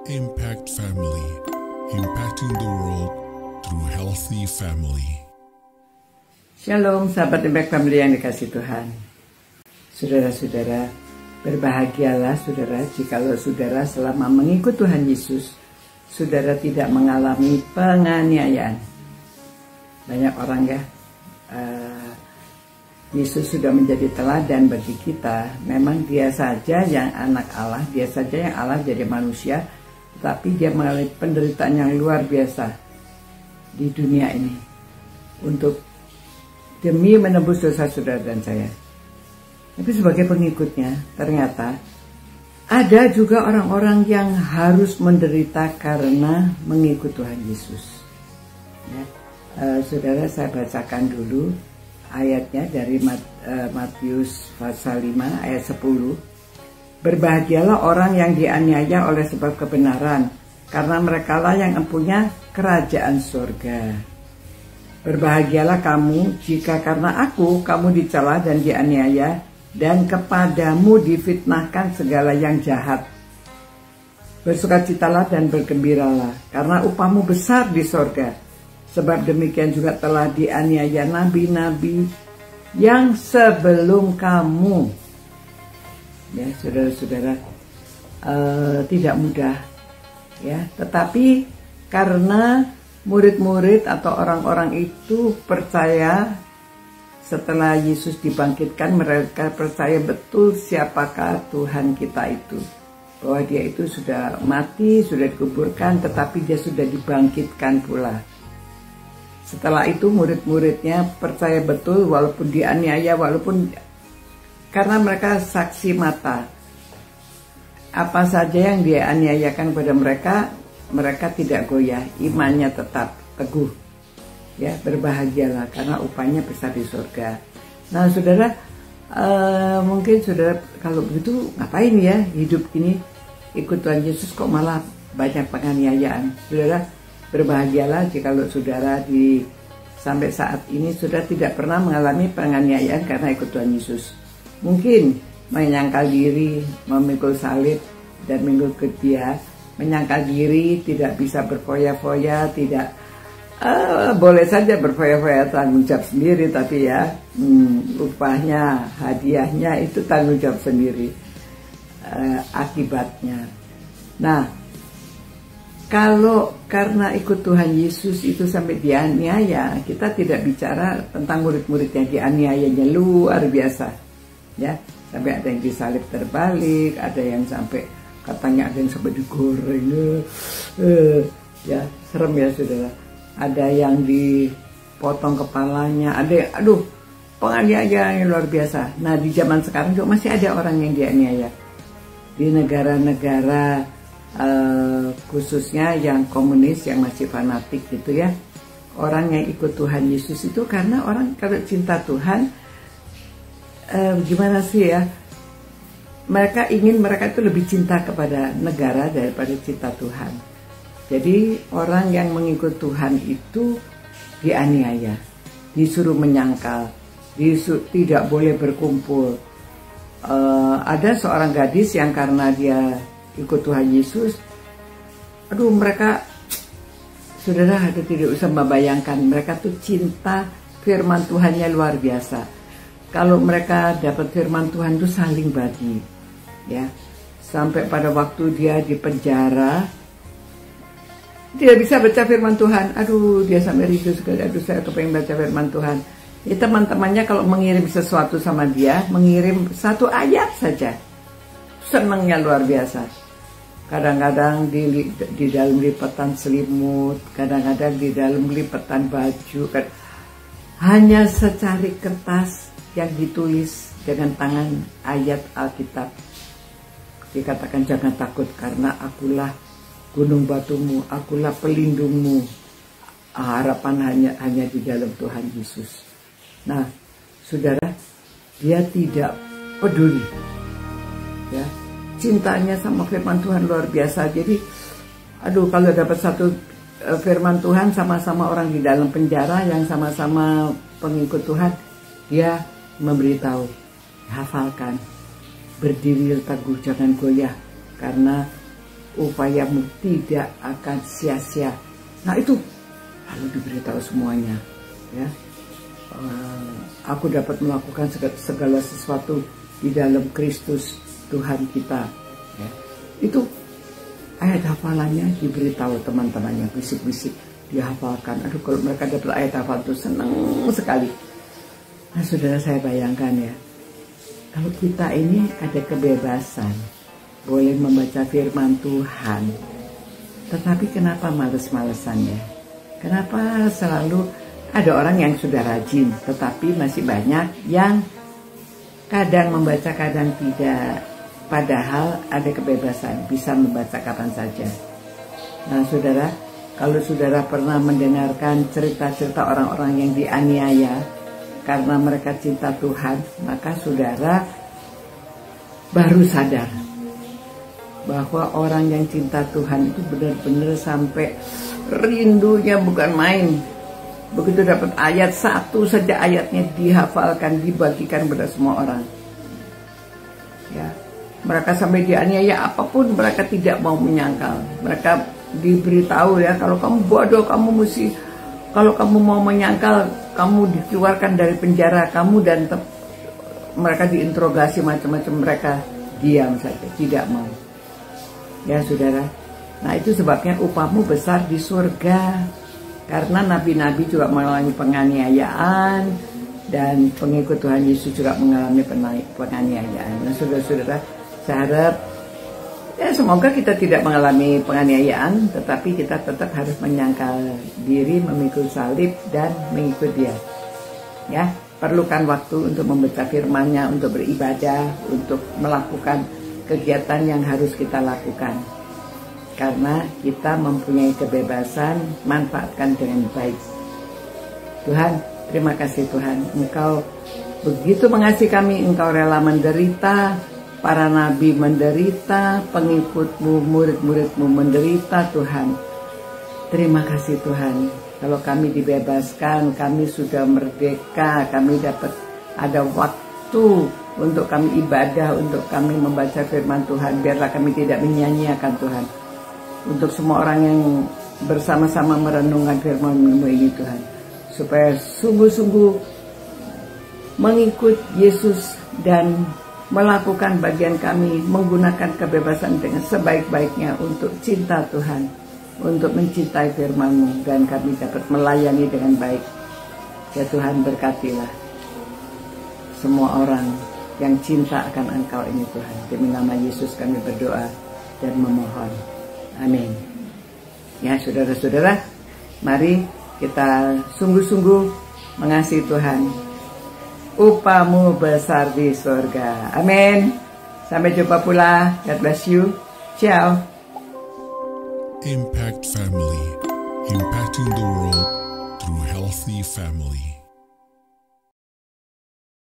Impact Family, impacting the world through healthy family. Shalom sahabat Impact Family yang dikasih Tuhan. Saudara-saudara, berbahagialah saudara jikalau saudara selama mengikut Tuhan Yesus, saudara tidak mengalami penganiayaan. Banyak orang Yesus sudah menjadi teladan bagi kita. Memang dia saja yang anak Allah, dia saja yang Allah jadi manusia, tapi dia mengalami penderitaan yang luar biasa di dunia ini untuk demi menebus dosa saudara dan saya. Tapi sebagai pengikutnya, ternyata ada juga orang-orang yang harus menderita karena mengikut Tuhan Yesus. Ya. Saudara, saya bacakan dulu ayatnya dari Matius pasal 5 ayat 10. Berbahagialah orang yang dianiaya oleh sebab kebenaran, karena merekalah yang empunya kerajaan surga. Berbahagialah kamu jika karena aku kamu dicela dan dianiaya, dan kepadamu difitnahkan segala yang jahat. Bersukacitalah dan bergembiralah, karena upahmu besar di surga. Sebab demikian juga telah dianiaya nabi-nabi yang sebelum kamu. Ya, saudara-saudara, tidak mudah, ya. Tetapi karena murid-murid atau orang-orang itu percaya setelah Yesus dibangkitkan, mereka percaya betul siapakah Tuhan kita itu, bahwa dia itu sudah mati, sudah dikuburkan, tetapi dia sudah dibangkitkan pula. Setelah itu murid-muridnya percaya betul walaupun dianiaya, walaupun karena mereka saksi mata. Apa saja yang dianiayakan kepada mereka, mereka tidak goyah, imannya tetap teguh. Ya, berbahagialah karena upahnya besar di surga. Nah, saudara, mungkin saudara kalau begitu ngapain ya hidup ini ikut Tuhan Yesus kok malah banyak penganiayaan. Saudara, berbahagialah jikalau saudara sampai saat ini sudah tidak pernah mengalami penganiayaan karena ikut Tuhan Yesus. Mungkin menyangkal diri, memikul salib dan mengikut dia, menyangkal diri, tidak bisa berfoya-foya, tidak boleh saja berfoya-foya, tanggung jawab sendiri, tapi ya upahnya, hadiahnya itu tanggung jawab sendiri, akibatnya. Nah, kalau karena ikut Tuhan Yesus itu sampai dianiaya, kita tidak bicara tentang murid-murid yang dianiayanya luar biasa. Ya, sampai ada yang disalib terbalik, ada yang sampai katanya ada yang sampai digoreng, ya serem ya saudara. Ada yang dipotong kepalanya, ada yang, penganiayaan yang luar biasa. Nah, di zaman sekarang juga masih ada orang yang dianiaya di negara-negara khususnya yang komunis, yang masih fanatik gitu ya. Orang yang ikut Tuhan Yesus itu karena orang kalau cinta Tuhan, gimana sih ya, mereka itu lebih cinta kepada negara daripada cinta Tuhan. Jadi orang yang mengikut Tuhan itu dianiaya, disuruh menyangkal, tidak boleh berkumpul. Ada seorang gadis yang karena dia ikut Tuhan Yesus, mereka, saudara, tidak usah membayangkan, mereka tuh cinta firman Tuhannya luar biasa. Kalau mereka dapat firman Tuhan itu saling bagi, ya. Sampai pada waktu dia di penjara, tidak bisa baca firman Tuhan. Dia sampai rindu sekali. Saya kepengen baca firman Tuhan. Ya, teman-temannya kalau mengirim sesuatu sama dia, mengirim satu ayat saja, senangnya luar biasa. Kadang-kadang di dalam lipatan selimut, kadang-kadang di dalam lipatan baju, hanya secari kertas yang ditulis dengan tangan ayat Alkitab. Dikatakan jangan takut karena akulah gunung batumu, akulah pelindungmu. Harapan hanya di dalam Tuhan Yesus. Nah, saudara, dia tidak peduli. Ya, cintanya sama firman Tuhan luar biasa. Jadi, kalau dapat satu firman Tuhan sama-sama orang di dalam penjara yang sama-sama pengikut Tuhan, dia memberitahu, hafalkan, berdiri teguh, jangan goyah, karena upayamu tidak akan sia-sia. Nah itu lalu diberitahu semuanya, ya. Aku dapat melakukan segala sesuatu di dalam Kristus Tuhan kita, ya. Itu ayat hafalannya diberitahu teman-temannya, bisik-bisik dihafalkan. Aduh, kalau mereka dapat ayat hafal itu senang sekali. Nah saudara, saya bayangkan ya, kalau kita ini ada kebebasan boleh membaca firman Tuhan, tetapi kenapa males-malesan ya? Kenapa selalu ada orang yang sudah rajin, tetapi masih banyak yang kadang membaca, kadang tidak. Padahal ada kebebasan, bisa membaca kapan saja. Nah saudara, kalau saudara pernah mendengarkan cerita-cerita orang-orang yang dianiaya karena mereka cinta Tuhan, maka saudara baru sadar bahwa orang yang cinta Tuhan itu benar-benar sampai rindunya bukan main. Begitu dapat ayat satu saja, ayatnya dihafalkan, dibagikan kepada semua orang. Ya, mereka sampai dianiaya apapun mereka tidak mau menyangkal. Mereka diberitahu ya, kalau kamu bodoh, kamu mesti, kalau kamu mau menyangkal, kamu dikeluarkan dari penjara kamu, dan mereka diinterogasi macam-macam, mereka diam saja, tidak mau. Ya saudara, nah itu sebabnya upahmu besar di surga. Karena nabi-nabi juga mengalami penganiayaan, dan pengikut Tuhan Yesus juga mengalami penganiayaan. Nah saudara-saudara, saya harap ya semoga kita tidak mengalami penganiayaan, tetapi kita tetap harus menyangkal diri, memikul salib, dan mengikut Dia. Ya, perlukan waktu untuk membaca firman-Nya, untuk beribadah, untuk melakukan kegiatan yang harus kita lakukan. Karena kita mempunyai kebebasan, manfaatkan dengan baik. Tuhan, terima kasih Tuhan, Engkau begitu mengasihi kami, Engkau rela menderita, para nabi menderita, pengikutmu, murid-muridmu menderita Tuhan. Terima kasih Tuhan, kalau kami dibebaskan, kami sudah merdeka, kami dapat ada waktu untuk kami ibadah, untuk kami membaca firman Tuhan. Biarlah kami tidak menyia-nyiakan Tuhan. Untuk semua orang yang bersama-sama merenungkan firman-Mu ini Tuhan, supaya sungguh-sungguh mengikut Yesus dan melakukan bagian kami, menggunakan kebebasan dengan sebaik-baiknya untuk cinta Tuhan, untuk mencintai firman-Mu, dan kami dapat melayani dengan baik. Ya Tuhan, berkatilah semua orang yang cinta akan Engkau ini Tuhan. Demi nama Yesus kami berdoa dan memohon. Amin. Ya saudara-saudara, mari kita sungguh-sungguh mengasihi Tuhan. Upahmu besar di surga. Amin. Sampai jumpa pula. God bless you. Ciao. Impact Family, impacting the world through healthy family.